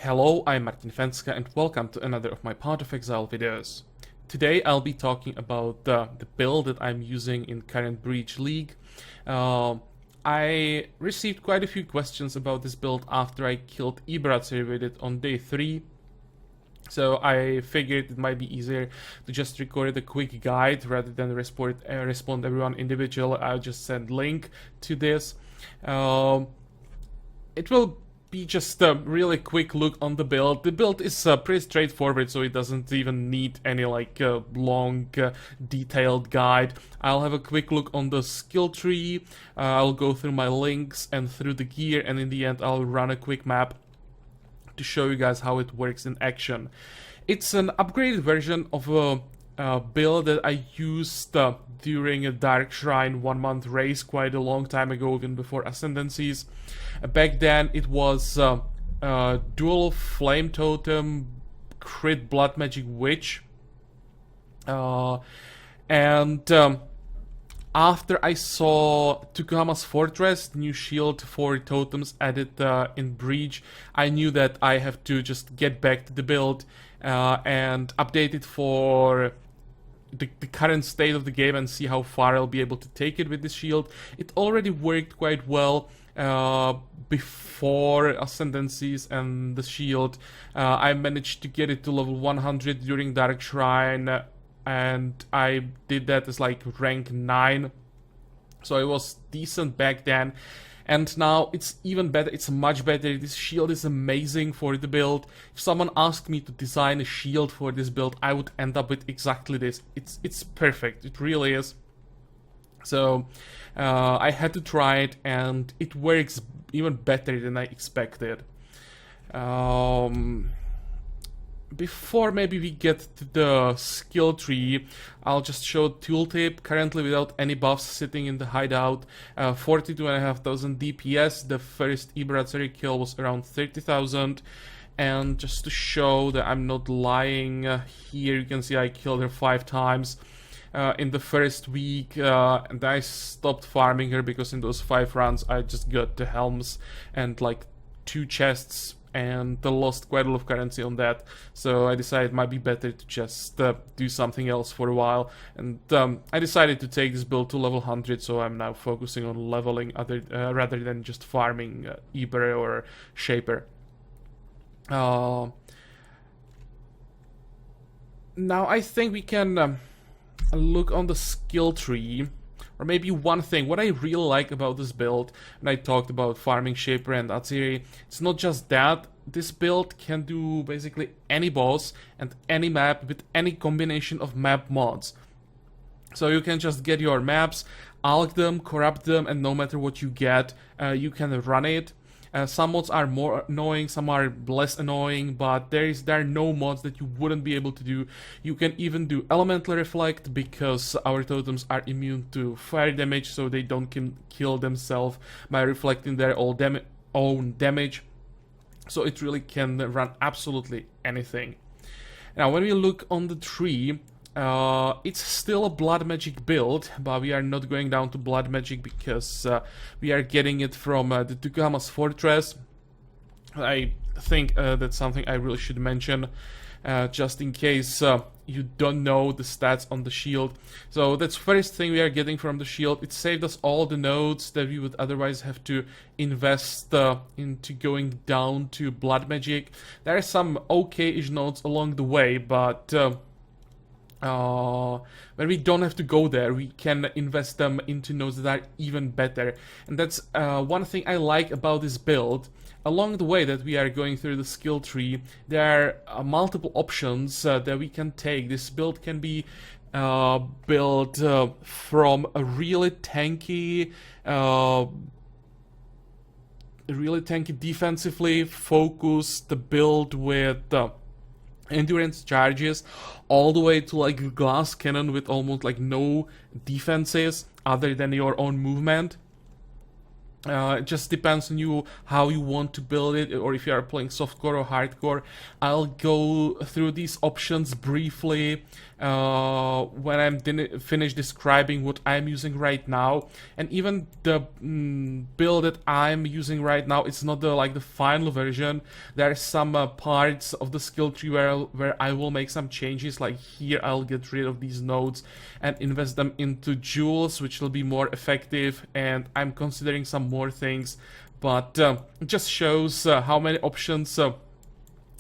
Hello, I'm Martin Fencka and welcome to another of my Path of Exile videos. Today I'll be talking about the build that I'm using in current Breach League. I received quite a few questions about this build after I killed Uberatziri with it on day 3. So I figured it might be easier to just record a quick guide rather than respond everyone individually. I'll just send link to this. It will be just a really quick look on the build. The build is pretty straightforward, so it doesn't even need any long detailed guide. I'll have a quick look on the skill tree, I'll go through my links and through the gear, and in the end I'll run a quick map to show you guys how it works in action. It's an upgraded version of a build that I used during a Dark Shrine 1 month race quite a long time ago, even before Ascendancies. Back then it was dual Flame Totem crit Blood Magic Witch, after I saw Tukama's Fortress, new shield for totems added in Breach, I knew that I have to just get back to the build and update it for the current state of the game and see how far I'll be able to take it with this shield. It already worked quite well before Ascendancies and the shield. I managed to get it to level 100 during Dark Shrine, and I did that as like rank 9, so it was decent back then. And now it's even better, it's much better. This shield is amazing for the build. If someone asked me to design a shield for this build, I would end up with exactly this. It's perfect, it really is. So I had to try it, and it works even better than I expected. Before maybe we get to the skill tree, I'll just show tooltip. Currently without any buffs, sitting in the hideout, 42,500 DPS. The first Uberatziri kill was around 30,000. And just to show that I'm not lying, here you can see I killed her 5 times in the first week, and I stopped farming her because in those 5 runs I just got the helms and like 2 chests, and lost quite a lot of currency on that. So I decided it might be better to just do something else for a while, and I decided to take this build to level 100, so I'm now focusing on leveling rather than just farming Uber or Shaper. Now I think we can look on the skill tree. Or maybe one thing, what I really like about this build, and I talked about farming Shaper and Atziri, it's not just that, this build can do basically any boss and any map with any combination of map mods. So you can just get your maps, alch them, corrupt them, and no matter what you get, you can run it. Some mods are more annoying, some are less annoying, but there are no mods that you wouldn't be able to do. You can even do Elemental Reflect, because our totems are immune to fire damage, so they don't kill themselves by reflecting their own damage. So it really can run absolutely anything. Now when we look on the tree, it's still a blood magic build, but we are not going down to blood magic because we are getting it from the Tukama's Fortress. I think that's something I really should mention, just in case you don't know the stats on the shield. So that's first thing we are getting from the shield. It saved us all the nodes that we would otherwise have to invest into going down to blood magic. There are some okay-ish nodes along the way, but when we don't have to go there, we can invest them into nodes that are even better. And that's one thing I like about this build. Along the way that we are going through the skill tree, there are multiple options that we can take. This build can be built from a really tanky defensively focused build with endurance charges, all the way to like glass cannon with almost like no defenses other than your own movement. It just depends on you how you want to build it, or if you are playing softcore or hardcore. I'll go through these options briefly when I'm finished describing what I'm using right now. And even the build that I'm using right now, it's not the final version. There are some parts of the skill tree where I will make some changes. Like here, I'll get rid of these nodes and invest them into jewels, which will be more effective. And I'm considering some more things, but it just shows how many options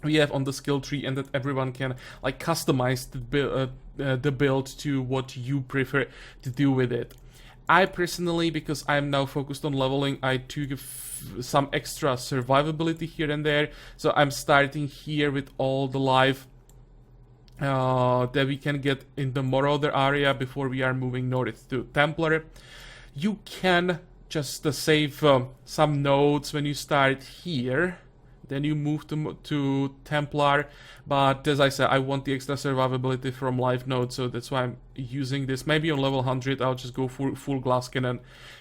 we have on the skill tree, and that everyone can like customize the build to what you prefer to do with it. I personally, because I'm now focused on leveling, I took some extra survivability here and there. So I'm starting here with all the life that we can get in the Marauder area before we are moving north to Templar. You can just save some nodes when you start here. Then you move to Templar, but as I said, I want the extra survivability from life node, so that's why I'm using this. Maybe on level 100, I'll just go full glass cannon,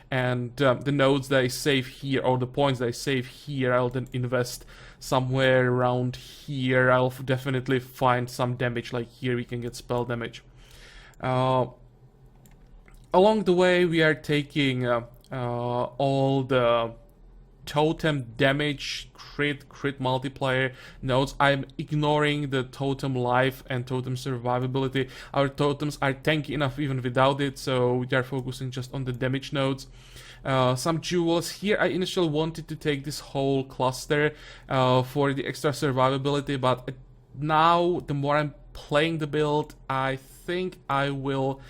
and the nodes that I save here, or the points that I save here, I'll then invest somewhere around here. I'll definitely find some damage, like here we can get spell damage. Along the way, we are taking all the totem damage, crit multiplier nodes. I'm ignoring the totem life and totem survivability. Our totems are tanky enough even without it, so we are focusing just on the damage nodes. Some jewels. Here I initially wanted to take this whole cluster for the extra survivability, but now the more I'm playing the build, I think I will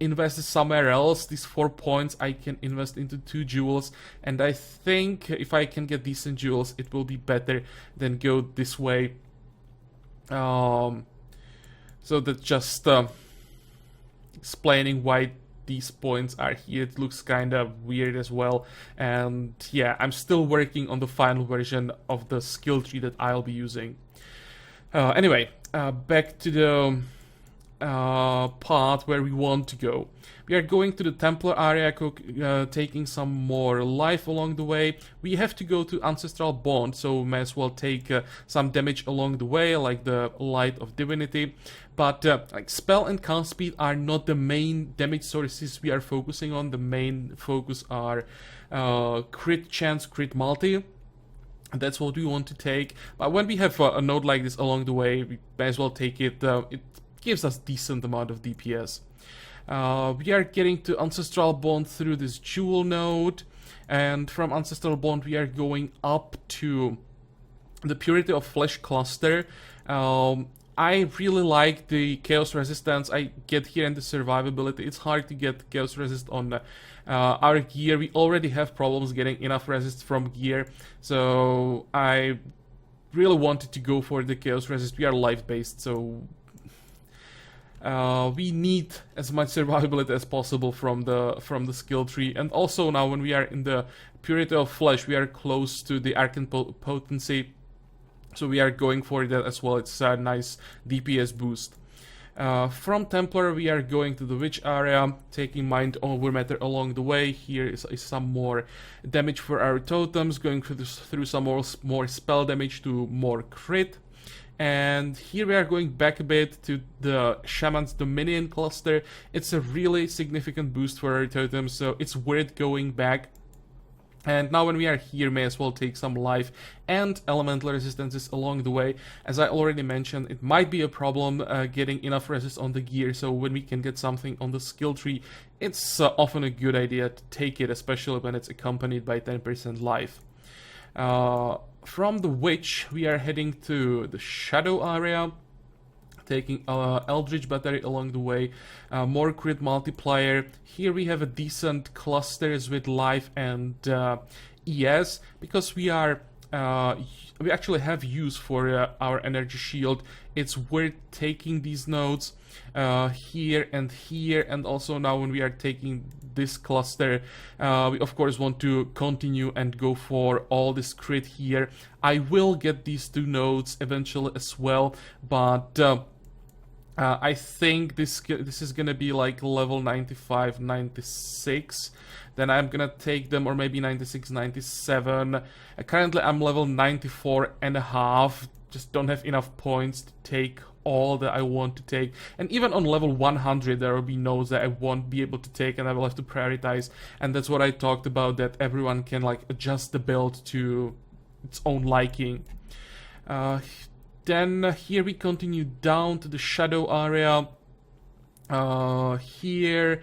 invest somewhere else. These 4 points I can invest into 2 jewels, and I think if I can get decent jewels, it will be better than go this way. So that's just explaining why these points are here. It looks kind of weird as well, and yeah, I'm still working on the final version of the skill tree that I'll be using. Anyway, back to the part where we want to go. We are going to the Templar area, taking some more life along the way. We have to go to Ancestral Bond, so we may as well take some damage along the way, like the Light of Divinity. But like spell and cast speed are not the main damage sources we are focusing on. The main focus are crit chance, crit multi. That's what we want to take. But when we have a node like this along the way, we may as well take it. It gives us decent amount of DPS. We are getting to Ancestral Bond through this jewel node, and from Ancestral Bond we are going up to the Purity of Flesh cluster. I really like the Chaos Resistance I get here and the survivability. It's hard to get Chaos Resist on our gear. We already have problems getting enough resist from gear, so I really wanted to go for the Chaos Resist. We are life based, so we need as much survivability as possible from the skill tree. And also now when we are in the Purity of Flesh, we are close to the Arcane Potency, so we are going for that as well. It's a nice DPS boost. From Templar we are going to the Witch area, taking Mind Over Matter along the way. Here is some more damage for our totems, going through some more spell damage to more crit. And here we are going back a bit to the Shaman's Dominion cluster. It's a really significant boost for our totems, so it's worth going back. And now when we are here, may as well take some life and elemental resistances along the way. As I already mentioned, it might be a problem getting enough resist on the gear, so when we can get something on the skill tree, it's often a good idea to take it, especially when it's accompanied by 10% life. From the Witch, we are heading to the Shadow area, taking Eldritch Battery along the way, more crit multiplier. Here we have a decent clusters with life and ES, because we actually have use for our energy shield. It's worth taking these nodes here, and also now when we are taking this cluster, we of course want to continue and go for all this crit here. I will get these 2 nodes eventually as well, but I think this is gonna be like level 95, 96. Then I'm gonna take them, or maybe 96, 97. Currently I'm level 94 and a half. just don't have enough points to take all that I want to take. And even on level 100 there will be nodes that I won't be able to take, and I will have to prioritize. And that's what I talked about, that everyone can like adjust the build to its own liking. Then here we continue down to the shadow area. Here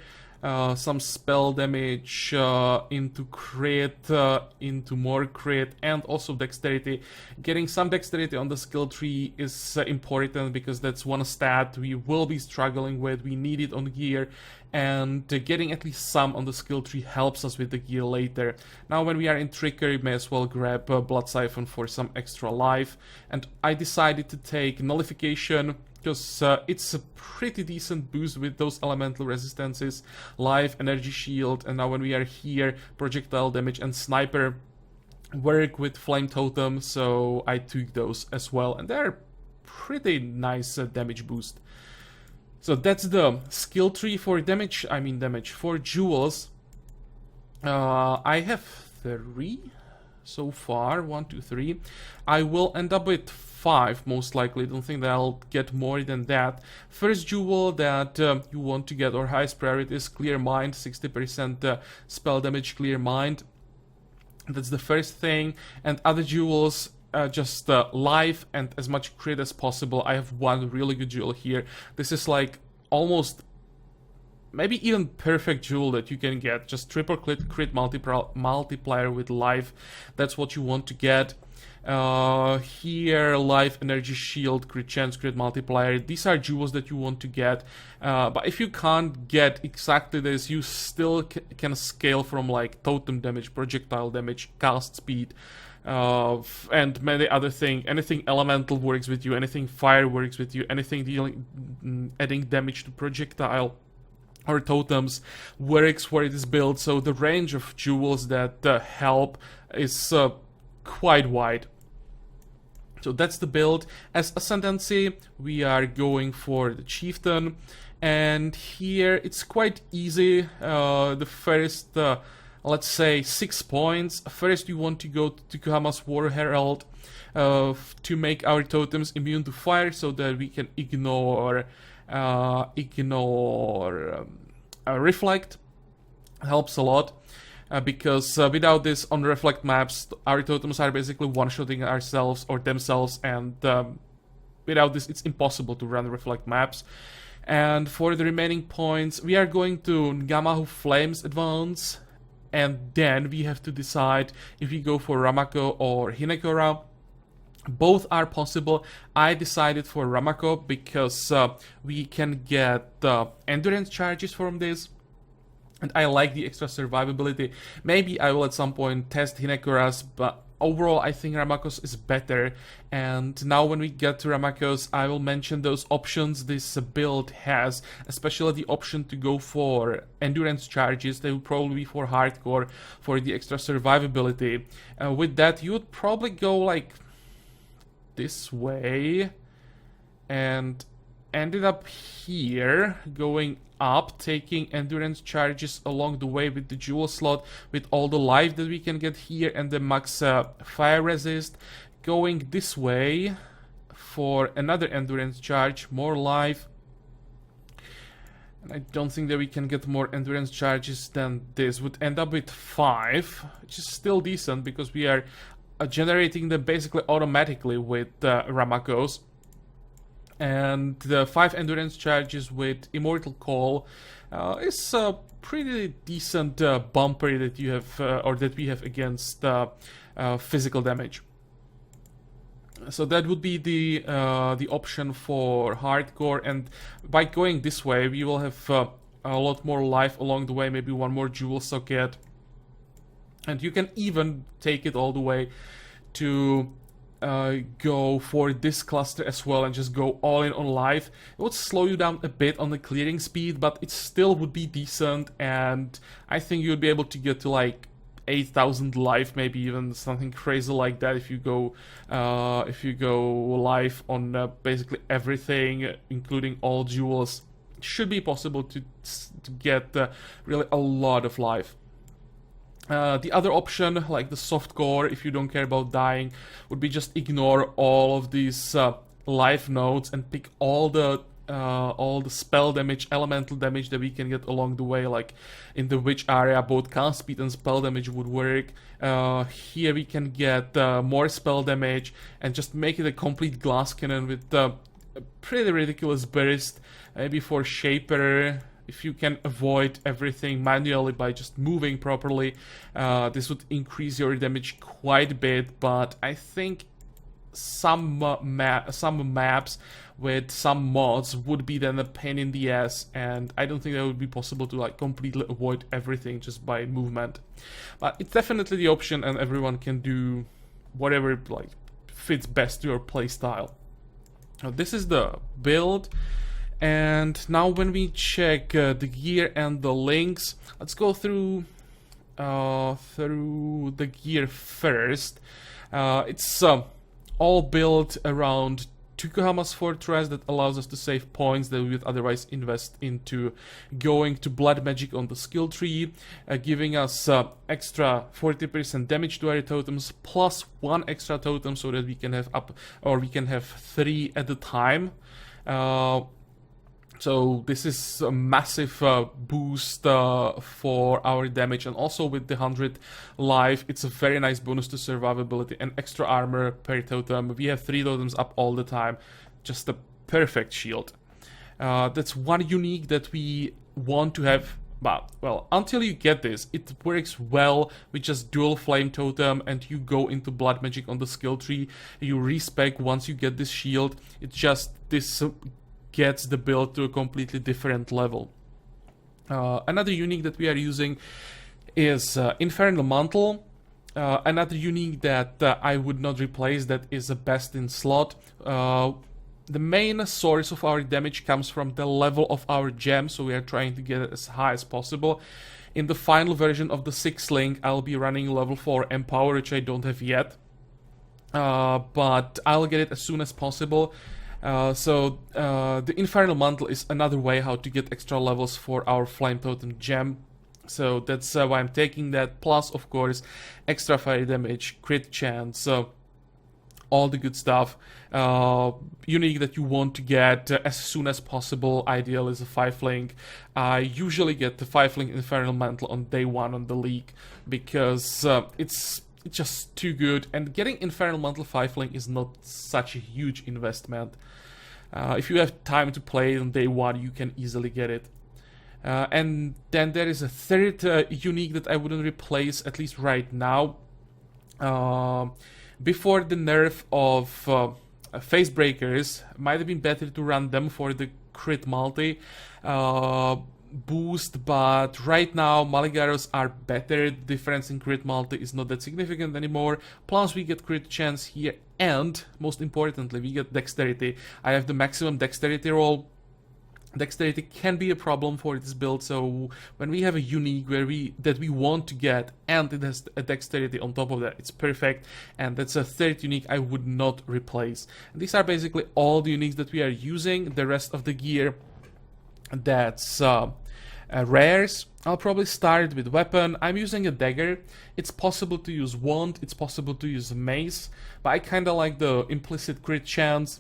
some spell damage into crit, into more crit, and also dexterity. Getting some dexterity on the skill tree is important, because that's one stat we will be struggling with. We need it on gear, and getting at least some on the skill tree helps us with the gear later. Now when we are in trickery, may as well grab Blood Siphon for some extra life. And I decided to take Nullification, because it's a pretty decent boost with those elemental resistances, life, energy shield, and now when we are here, projectile damage and sniper work with Flame Totem, so I took those as well, and they're pretty nice damage boost. So that's the skill tree for damage, for jewels. I have 3 so far, 1, 2, 3. I will end up with 5 most likely. Don't think that I'll get more than that. First jewel that you want to get, or highest priority, is Clear Mind, 60% spell damage Clear Mind. That's the first thing. And other jewels, just life and as much crit as possible. I have one really good jewel here. This is like almost, maybe even perfect jewel that you can get. Just triple crit multiplier with life. That's what you want to get. Here, life, energy shield, crit chance, crit multiplier. These are jewels that you want to get. But if you can't get exactly this, you still can scale from like totem damage, projectile damage, cast speed, and many other things. Anything elemental works with you, anything fire works with you, anything dealing, adding damage to projectile or totems works for this build. So the range of jewels that help is quite wide. So that's the build. As Ascendancy, we are going for the Chieftain, and here it's quite easy. The first, let's say, 6 points. First, you want to go to Kama's War Herald to make our totems immune to fire, so that we can ignore reflect. Helps a lot. Because without this on reflect maps, our totems are basically one-shotting ourselves or themselves, and without this it's impossible to run reflect maps. And for the remaining points, we are going to Ngamahu Flames Advance, and then we have to decide if we go for Ramako or Hinekora. Both are possible. I decided for Ramako because we can get endurance charges from this. And I like the extra survivability. Maybe I will at some point test Hinekora's, but overall I think Ramako's is better. And now when we get to Ramako's, I will mention those options this build has, especially the option to go for endurance charges. They will probably be for hardcore, for the extra survivability. With that, you would probably go like this way and ended up here, going up, taking endurance charges along the way with the jewel slot, with all the life that we can get here, and the max fire resist. Going this way for another endurance charge, more life. And I don't think that we can get more endurance charges than this. Would end up with 5, which is still decent, because we are generating them basically automatically with Ramako's. And the 5 endurance charges with Immortal Call is a pretty decent bumper that you have, or that we have against physical damage. So that would be the option for hardcore, and by going this way, we will have a lot more life along the way. Maybe one more jewel socket, and you can even take it all the way to go for this cluster as well and just go all in on life. It would slow you down a bit on the clearing speed, but it still would be decent, and I think you would be able to get to like 8,000 life, maybe even something crazy like that if you go live on basically everything, including all jewels. It should be possible to get really a lot of life. The other option, like the soft core, if you don't care about dying, would be just ignore all of these life nodes and pick all the spell damage, elemental damage that we can get along the way. Like in the witch area, both cast speed and spell damage would work. Here we can get more spell damage and just make it a complete glass cannon with a pretty ridiculous burst. Maybe for Shaper, if you can avoid everything manually by just moving properly, this would increase your damage quite a bit, but I think some maps with some mods would be then a pain in the ass, and I don't think that would be possible to like completely avoid everything just by movement. But it's definitely the option, and everyone can do whatever like fits best to your playstyle. Now, this is the build. And now when we check the gear and the links, let's go through the gear first. It's all built around Tukohama's Fortress that allows us to save points that we would otherwise invest into going to blood magic on the skill tree, giving us extra 40% damage to our totems plus 1 extra totem so that we can have we can have 3 at a time. So this is a massive boost for our damage, and also with the 100 life, it's a very nice bonus to survivability and extra armor per totem. We have 3 totems up all the time, just a perfect shield. That's one unique that we want to have, but well, until you get this, it works well with just dual Flame Totem, and you go into blood magic on the skill tree, you respec once you get this shield. It's just this gets the build to a completely different level. Another unique that we are using is Infernal Mantle. Another unique that I would not replace, that is a best in slot. The main source of our damage comes from the level of our gem, so we are trying to get it as high as possible. In the final version of the 6th link, I'll be running level 4 Empower, which I don't have yet. But I'll get it as soon as possible. So the Infernal Mantle is another way how to get extra levels for our Flame Totem gem. So that's why I'm taking that. Plus, of course, extra fire damage, crit chance, all the good stuff. Unique that you want to get as soon as possible. Ideal is a 5 link. I usually get the 5 link Infernal Mantle on day 1 on the league because it's just too good, and getting Infernal Mantle 5 link is not such a huge investment. If you have time to play it on day 1, you can easily get it. And then there is a third unique that I wouldn't replace, at least right now. Before the nerf of Face Breakers, might have been better to run them for the crit multi boost, but right now Maligaros are better. The difference in crit multi is not that significant anymore. Plus we get crit chance here, and most importantly we get dexterity. I have the maximum dexterity roll. Dexterity can be a problem for this build, so when we have a unique that we want to get and it has a dexterity on top of that, it's perfect, and that's a third unique I would not replace. And these are basically all the uniques that we are using. The rest of the gear, that's rares. I'll probably start with weapon. I'm using a dagger. It's possible to use wand, it's possible to use mace, but I kinda like the implicit crit chance.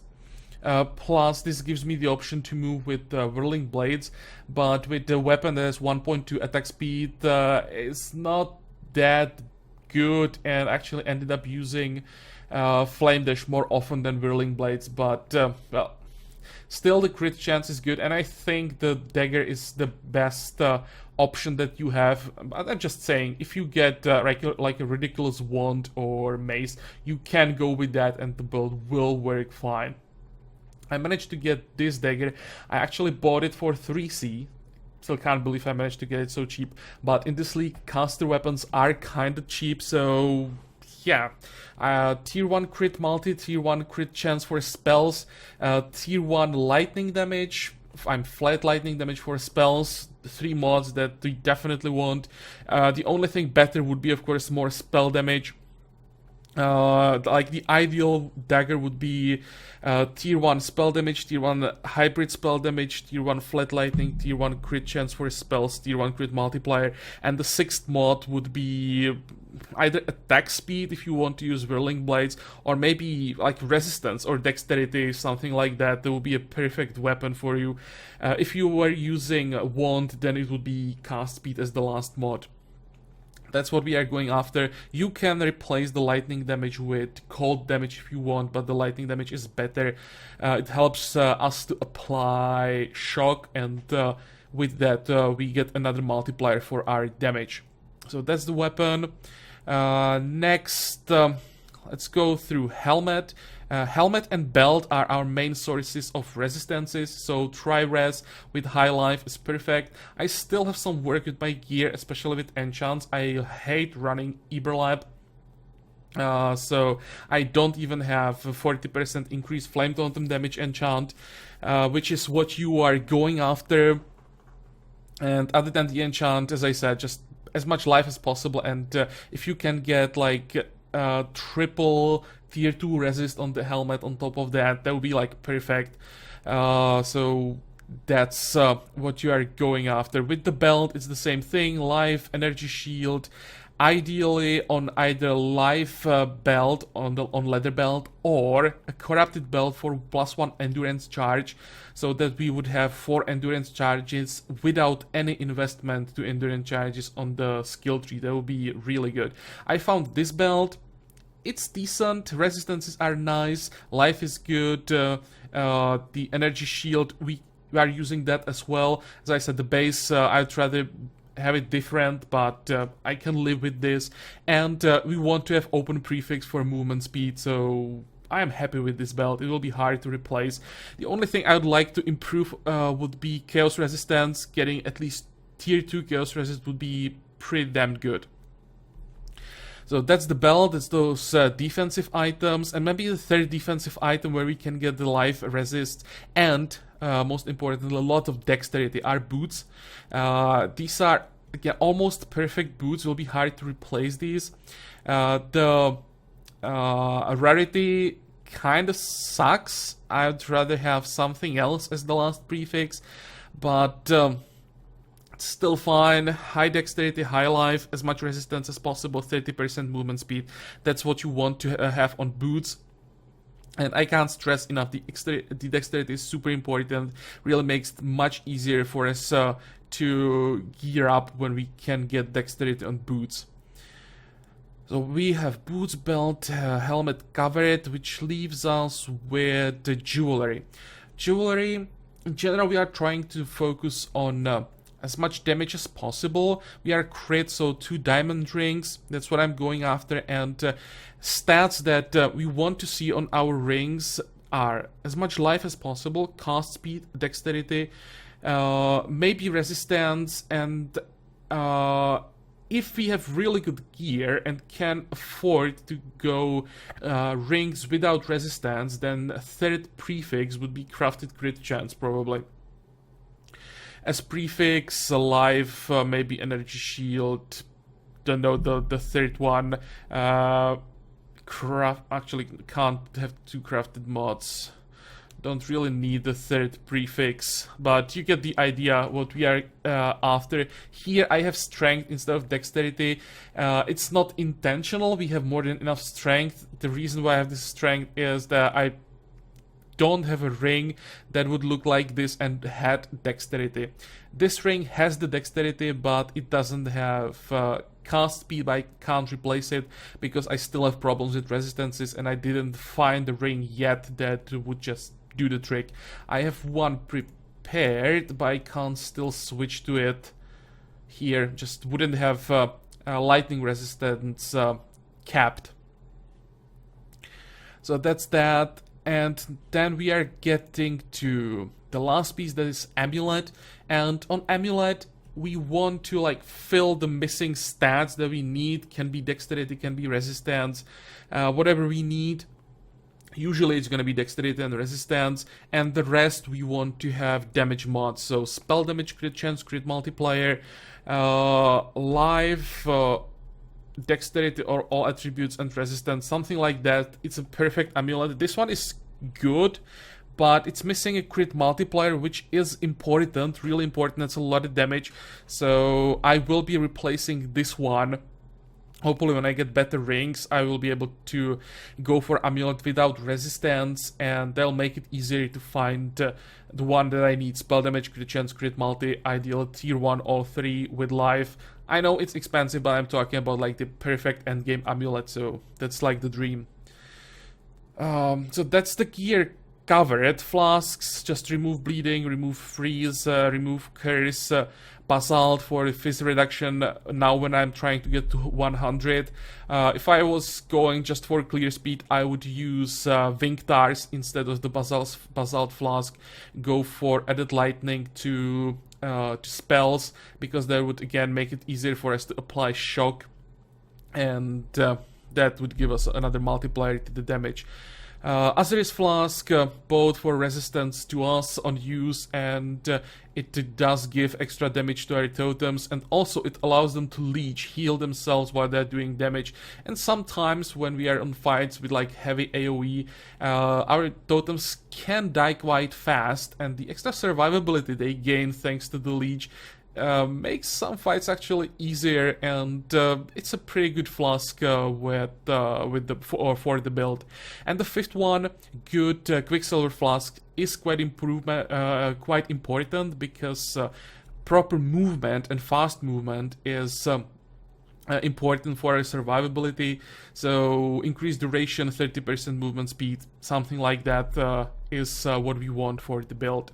Plus this gives me the option to move with whirling blades, but with the weapon that has 1.2 attack speed, it's not that good, and actually ended up using flame dash more often than whirling blades, but well, still the crit chance is good, and I think the dagger is the best option that you have. But I'm just saying, if you get like a ridiculous wand or mace, you can go with that and the build will work fine. I managed to get this dagger. I actually bought it for 3C. Still can't believe I managed to get it so cheap. But in this league, caster weapons are kinda cheap, so yeah. Tier 1 crit multi, tier 1 crit chance for spells, tier 1 lightning damage. I'm flat lightning damage for spells. The 3 mods that we definitely want. The only thing better would be, of course, more spell damage. Like the ideal dagger would be tier 1 spell damage, tier 1 hybrid spell damage, tier 1 flat lightning, tier 1 crit chance for spells, tier 1 crit multiplier, and the 6th mod would be either attack speed if you want to use whirling blades, or maybe like resistance or dexterity, something like that. That would be a perfect weapon for you. If you were using wand, then it would be cast speed as the last mod. That's what we are going after. You can replace the lightning damage with cold damage if you want, but the lightning damage is better. It helps us to apply shock, and with that we get another multiplier for our damage. So that's the weapon. Next, let's go through helmet. Helmet and belt are our main sources of resistances, so tri-res with high life is perfect. I still have some work with my gear, especially with enchants. I hate running Uberlab, so I don't even have 40% increased Flame Totem damage enchant, which is what you are going after. And other than the enchant, as I said, just as much life as possible, and if you can get like triple tier 2 resist on the helmet on top of that, that would be like perfect. So that's what you are going after. With the belt, it's the same thing: life, energy shield, ideally on either life belt on leather belt, or a corrupted belt for +1 endurance charge, so that we would have 4 endurance charges without any investment to endurance charges on the skill tree. That would be really good. I found this belt. It's decent, resistances are nice, life is good, the energy shield, we are using that as well. As I said, the base, I'd rather have it different, but I can live with this. And we want to have open prefix for movement speed, so I am happy with this belt. It will be hard to replace. The only thing I would like to improve would be chaos resistance. Getting at least tier 2 chaos resist would be pretty damn good. So that's the belt, it's those defensive items, and maybe the third defensive item where we can get the life resist, and most importantly, a lot of dexterity, our boots. These are, again, almost perfect boots. It will be hard to replace these. The rarity kind of sucks. I'd rather have something else as the last prefix, but still fine. High dexterity, high life, as much resistance as possible, 30% movement speed. That's what you want to have on boots. And I can't stress enough, the dexterity is super important. Really makes it much easier for us to gear up when we can get dexterity on boots. So we have boots, belt, helmet covered, which leaves us with the jewelry. Jewelry, in general, we are trying to focus on as much damage as possible. We are crit, so 2 diamond rings, that's what I'm going after, and stats that we want to see on our rings are as much life as possible, cast speed, dexterity, maybe resistance, and if we have really good gear and can afford to go rings without resistance, then a third prefix would be crafted crit chance, probably. As prefix, life, maybe energy shield, don't know, the third one. Actually can't have 2 crafted mods. Don't really need the third prefix, but you get the idea what we are after. Here I have strength instead of dexterity. It's not intentional, we have more than enough strength. The reason why I have this strength is that I don't have a ring that would look like this and had dexterity. This ring has the dexterity, but it doesn't have cast speed, but I can't replace it because I still have problems with resistances, and I didn't find a ring yet that would just do the trick. I have one prepared, but I can't still switch to it here. Just wouldn't have lightning resistance capped. So that's that. And then we are getting to the last piece, that is amulet. And on amulet, we want to like fill the missing stats that we need. Can be dexterity, can be resistance, whatever we need. Usually it's going to be dexterity and resistance, and the rest we want to have damage mods. So spell damage, crit chance, crit multiplier, life, dexterity or all attributes and resistance, something like that. It's a perfect amulet. This one is good, but it's missing a crit multiplier, which is important, really important. That's a lot of damage, so I will be replacing this one. Hopefully when I get better rings, I will be able to go for amulet without resistance, and that'll make it easier to find the one that I need. Spell damage, crit chance, crit multi, ideal tier 1, all 3 with life. I know it's expensive, but I'm talking about like the perfect endgame amulet, so that's like the dream. So that's the gear covered. Flasks, just remove bleeding, remove freeze, remove curse, basalt for fizz reduction now when I'm trying to get to 100. If I was going just for clear speed, I would use Vinctars instead of the basalt flask. Go for added lightning to spells, because that would again make it easier for us to apply shock, and that would give us another multiplier to the damage. Aziri's Flask, both for resistance to us on use, and it does give extra damage to our totems, and also it allows them to leech, heal themselves while they're doing damage. And sometimes when we are on fights with like heavy AoE, our totems can die quite fast, and the extra survivability they gain thanks to the leech makes some fights actually easier, and it's a pretty good flask for the build. And the fifth one, good Quicksilver Flask, is quite important, because proper movement and fast movement is important for our survivability. So increased duration, 30% movement speed, something like that is what we want for the build.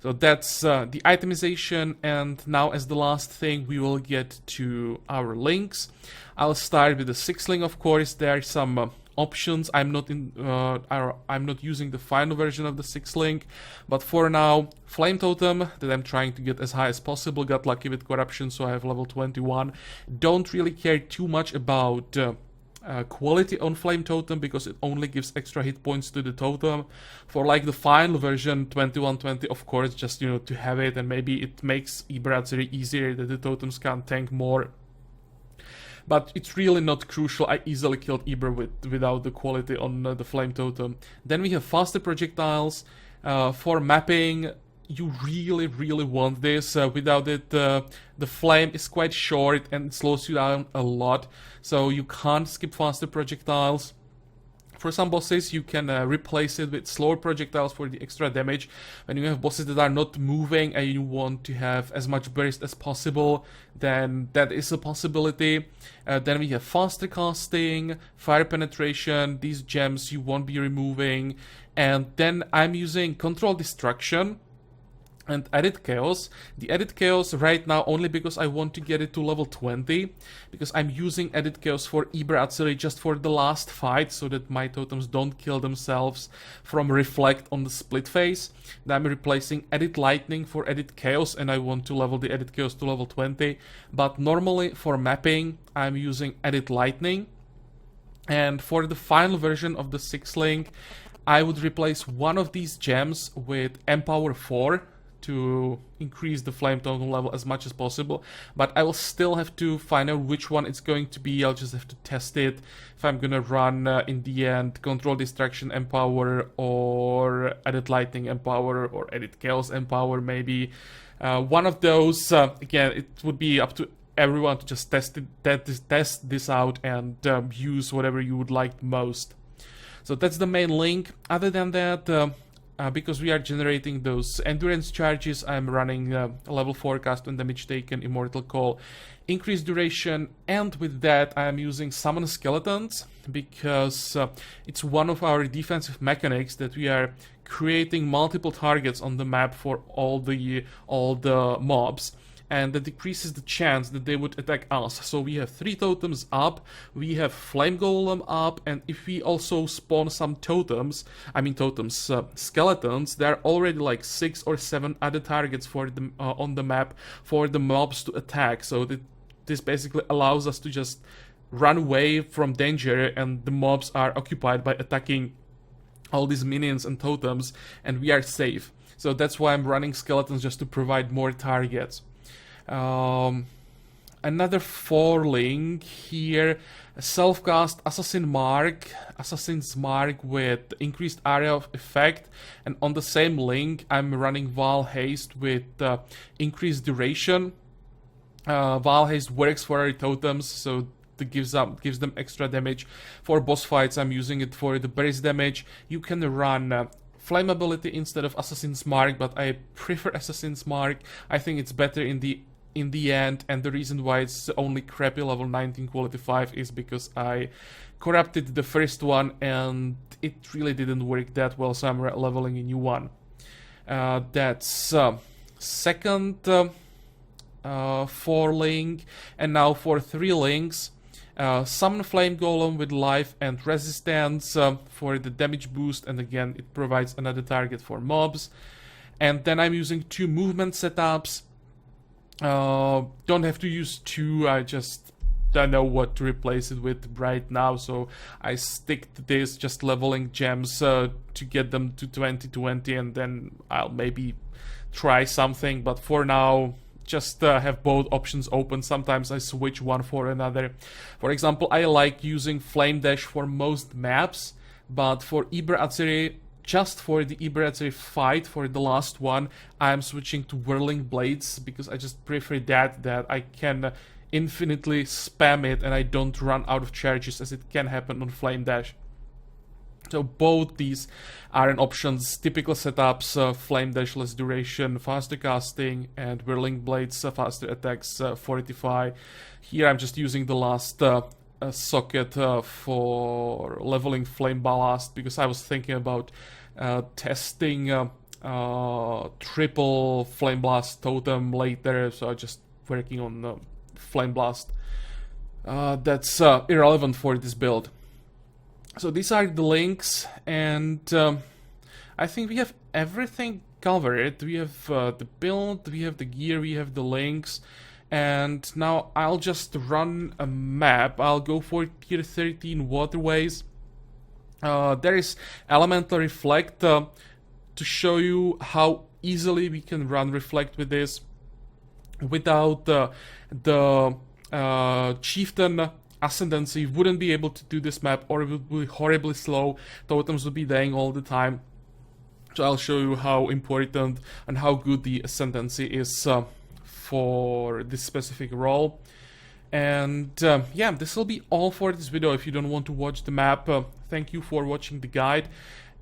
So that's the itemization, and now as the last thing we will get to our links. I'll start with the 6 link, of course. There are some options. I'm not using the final version of the 6 link, but for now, Flame Totem that I'm trying to get as high as possible. Got lucky with corruption, so I have level 21. Don't really care too much about quality on Flame Totem, because it only gives extra hit points to the totem. For like the final version 2120, of course, just to have it, and maybe it makes Uberatziri easier that the totems can tank more. But it's really not crucial. I easily killed Uber without the quality on the Flame Totem. Then we have faster projectiles. For mapping, you really want this. Without it, the flame is quite short and it slows you down a lot, so you can't skip faster projectiles. For some bosses, you can replace it with slower projectiles for the extra damage. When you have bosses that are not moving and you want to have as much burst as possible, then that is a possibility. Then we have faster casting, fire penetration. These gems you won't be removing. And then I'm using control destruction and Edit Chaos. The Edit Chaos right now only because I want to get it to level 20, because I'm using Edit Chaos for Uberatziri just for the last fight, so that my totems don't kill themselves from Reflect on the split phase. Then I'm replacing Edit Lightning for Edit Chaos, and I want to level the Edit Chaos to level 20. But normally for mapping, I'm using Edit Lightning. And for the final version of the 6 link, I would replace one of these gems with Empower 4, to increase the Flame Totem level as much as possible, but I will still have to find out which one it's going to be. I'll just have to test it if I'm gonna run in the end Control Distraction Empower, or Edit Lightning Empower, or Edit Chaos Empower maybe. One of those, again, it would be up to everyone to just test this out and use whatever you would like most. So that's the main link. Other than that, because we are generating those endurance charges, I'm running level forecast and damage taken, Immortal Call, increased duration, and with that I'm using Summon Skeletons, because it's one of our defensive mechanics that we are creating multiple targets on the map for all the mobs, and that decreases the chance that they would attack us. So we have 3 totems up, we have Flame Golem up, and if we also spawn some skeletons, there are already like 6 or 7 other targets for them on the map for the mobs to attack. So this basically allows us to just run away from danger, and the mobs are occupied by attacking all these minions and totems, and we are safe. So that's why I'm running skeletons, just to provide more targets. another 4-link here, self-cast Assassin's Mark with increased area of effect, and on the same link I'm running Val Haste with increased duration. Val Haste works for our totems, so it gives them extra damage. For boss fights I'm using it for the burst damage. You can run Flame ability instead of Assassin's Mark, but I prefer Assassin's Mark. I think it's better in the end, and the reason why it's only crappy level 19 quality 5 is because I corrupted the first one and it really didn't work that well, so I'm leveling a new one. That's second 4-link, and now for 3 links. Summon Flame Golem with life and resistance for the damage boost, and again it provides another target for mobs. And then I'm using 2 movement setups. Don't have to use 2, I just don't know what to replace it with right now, so I stick to this, just leveling gems to get them to 2020, and then I'll maybe try something, but for now just have both options open. Sometimes I switch one for another. For example, I like using Flame Dash for most maps, but for Uberatziri, just for the Uberatziri fight, for the last one, I'm switching to Whirling Blades, because I just prefer that I can infinitely spam it and I don't run out of charges, as it can happen on Flame Dash. So both these are an options. Typical setups, Flame Dash less duration, faster casting, and Whirling Blades faster attacks, fortify. Here I'm just using the last socket for leveling Flame Ballast, because I was thinking about testing triple Flame Blast totem later, so I'm just working on Flame Blast. That's irrelevant for this build. So these are the links, and I think we have everything covered. We have the build, we have the gear, we have the links, and now I'll just run a map. I'll go for tier 13 waterways. There is Elemental Reflect to show you how easily we can run Reflect with this without the Chieftain Ascendancy. Wouldn't be able to do this map, or it would be horribly slow. Totems would be dying all the time. So I'll show you how important and how good the Ascendancy is for this specific role. And yeah, this will be all for this video. If you don't want to watch the map, thank you for watching the guide.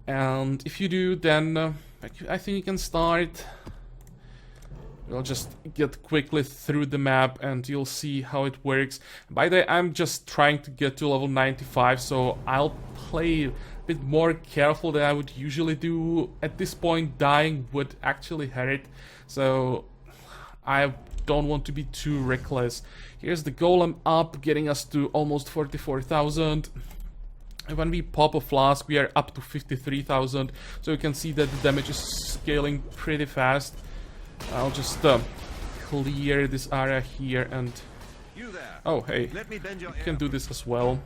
And if you do, then I think you can start. We'll just get quickly through the map and you'll see how it works. By the way, I'm just trying to get to level 95, so I'll play a bit more careful than I would usually do. At this point, dying would actually hurt, so I don't want to be too reckless. Here's the Golem up, getting us to almost 44,000. When we pop a Flask, we are up to 53,000, so you can see that the damage is scaling pretty fast. I'll just clear this area here and... Oh, hey, you can do this as well.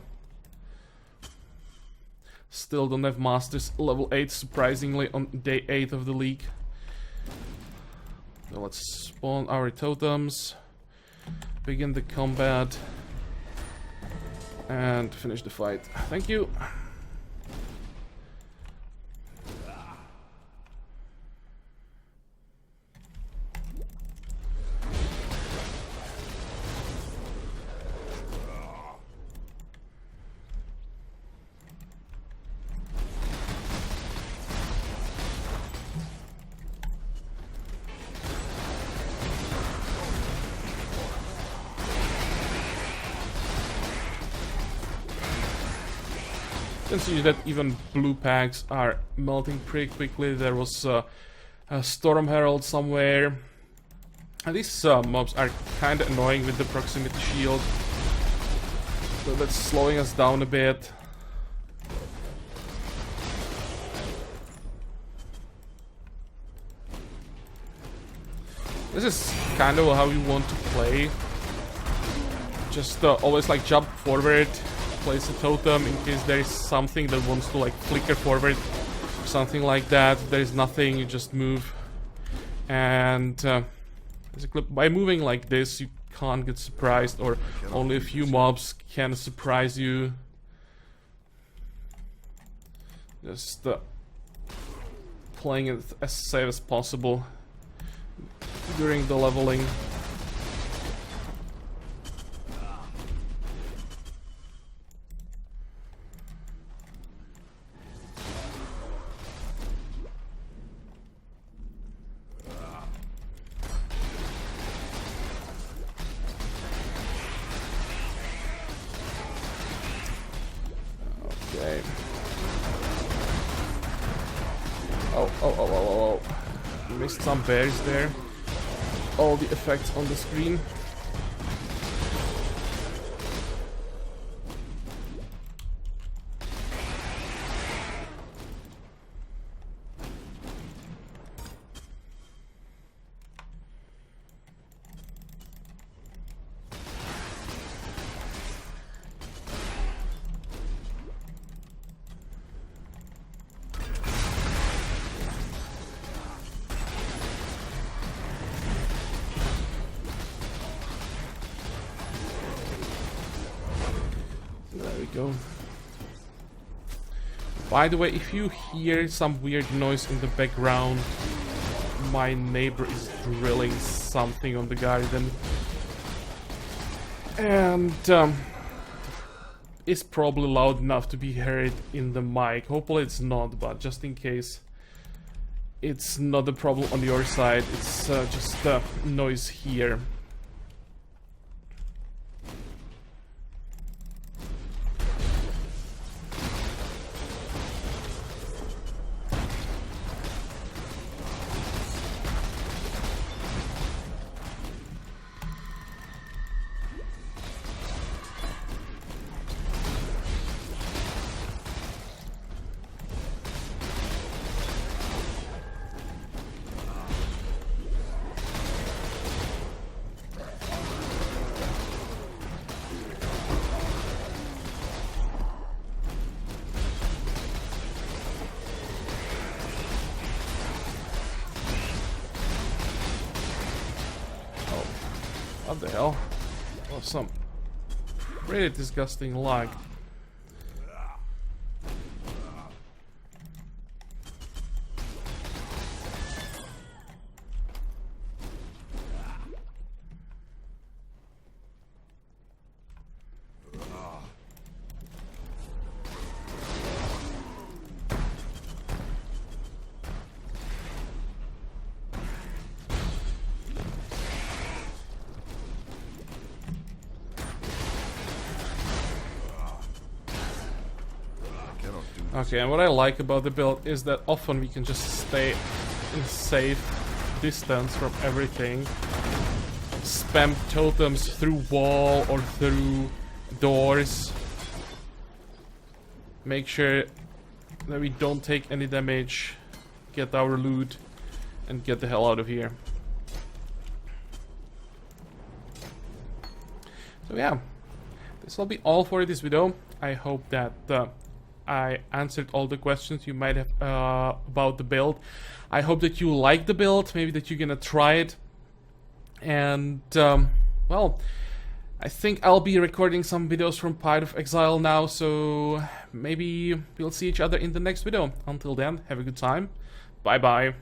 Still don't have Masters level 8, surprisingly, on day 8 of the league. So let's spawn our totems, begin the combat, and finish the fight. Thank you. You can see that even blue packs are melting pretty quickly. There was a Storm Herald somewhere. And these mobs are kinda annoying with the proximity shield, so that's slowing us down a bit. This is kind of how you want to play. Just always like jump forward, place a totem in case there is something that wants to like flicker forward or something like that. If there is nothing, you just move. And by moving like this, you can't get surprised, or only a few mobs can surprise you. Just playing it as safe as possible during the leveling. Okay. Oh. Missed some berries there. All the effects on the screen. There we go. By the way, if you hear some weird noise in the background, my neighbor is drilling something on the garden. And it's probably loud enough to be heard in the mic. Hopefully it's not, but just in case it's not a problem on your side, it's just the noise here. What the hell? Oh, some pretty disgusting lag. Okay, and what I like about the build is that often we can just stay in safe distance from everything. Spam totems through wall or through doors. Make sure that we don't take any damage, get our loot, and get the hell out of here. So yeah, this will be all for this video. I hope that I answered all the questions you might have about the build. I hope that you like the build, maybe that you're gonna try it. And, well, I think I'll be recording some videos from Path of Exile now, so maybe we'll see each other in the next video. Until then, have a good time. Bye-bye.